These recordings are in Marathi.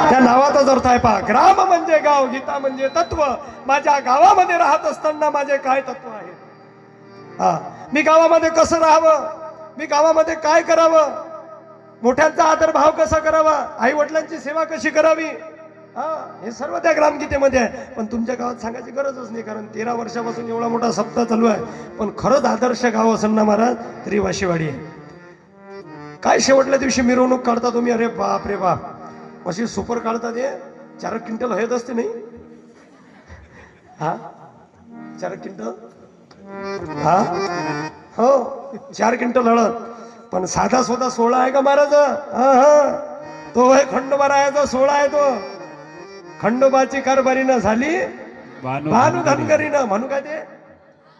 त्या नावाचाच अर्थ आहे पहा. ग्राम म्हणजे गाव, गीता म्हणजे तत्व. माझ्या गावामध्ये राहत असताना माझे काय तत्व आहे, हा, मी गावामध्ये कसं राहावं, मी गावामध्ये काय करावं, मोठ्यांचा आदर भाव कसा करावा, आई वडिलांची सेवा कशी करावी, हा, हे सर्व त्या ग्रामगीतेमध्ये आहे. पण तुमच्या गावात सांगायची गरजच नाही, कारण 13 वर्षापासून एवढा मोठा सप्ताह चालू आहे. पण खरंच आदर्श गाव असेल ना महाराज तरी वाशीवाडी आहे. काय शेवटल्या दिवशी मिरवणूक काढता तुम्ही, अरे बाप रे बाप, अशी सुपर काढतात हे. 4 क्विंटल हळद असते नाही, हा, 4 क्विंटल, हा, हो, 4 क्विंटल हळद. पण साधा स्वतः सोहळा आहे का महाराज, हा हा, तो आहे खंडोबा रायाचा सोहळा आहे तो. खंडोबाची कारभारीनं झाली भानू धनगरीनं, म्हणू काय ते,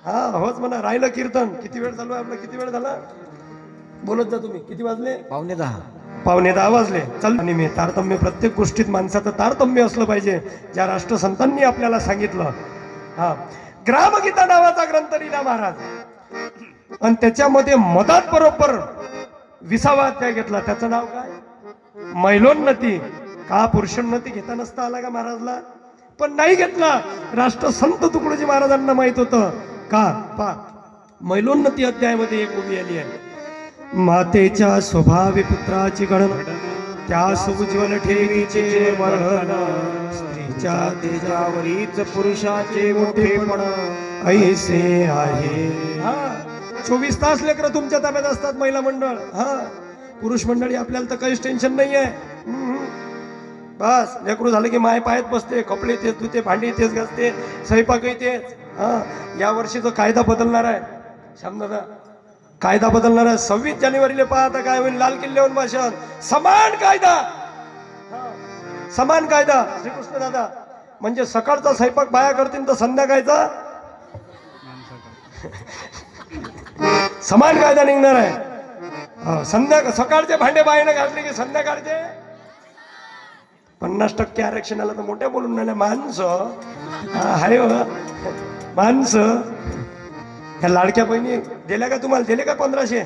हा, होच म्हणा. राहिलं कीर्तन. किती वेळ चालू आहे आपलं, किती वेळ झाला, बोलत जा तुम्ही. किती वाजले, 9:15. 9:15 वाजले. चल. आणि मी तारतम्य, प्रत्येक गोष्टीत माणसाचं तारतम्य असलं पाहिजे, ज्या राष्ट्रसंतांनी आपल्याला सांगितलं. हा, ग्रामगीता नावाचा ग्रंथ लिहिला महाराज, आणि त्याच्यामध्ये मधात बरोबर 20वा अध्याय घेतला. त्याचं नाव काय, मैलोन्नती. का पुरुषोन्नती घेता नसता आला का महाराजला, पण नाही घेतला. राष्ट्रसंत तुकडोजी महाराजांना माहित होतं का, पा मैलोन्नती अध्यायामध्ये एक उभी आली आहे. मातेच्या स्वभावी पुत्राची गणना, त्या सुज्वल ठेवीचे मरण, स्त्रीच्या तेजावरीच पुरुषाचे मोठेपण ऐसे आहे. 24 तास लेकरं तुमच्या ताब्यात असतात महिला मंडळ. हा, पुरुष मंडळी आपल्याला तर काहीच टेन्शन नाही आहे. बस लेकरू झालं की माय पायात बसते, कपडे तेच धुते, भांडी तेच घासते, स्वयंपाकही तेच. हा, या वर्षी जो कायदा बदलणार आहे श्यामदादा, कायदा बदलणार आहे. 26 जानेवारीला पहा आता काय होईल. लाल किल्ल्यावर भाषण, समान कायदा, समान कायदा. श्रीकृष्ण दादा म्हणजे सकाळचा स्वयंपाक बाया करतील तर संध्याकाळचा समान कायदा निघणार आहे. सकाळचे भांडे बाईने घातले की संध्याकाळचे 50% आरक्षणाला तर मोठ्या बोलून राहिल्या माणसं. हाय माणसं. ह्या लाडक्या बहिणी दिल्या का तुम्हाला, दिले का 1500?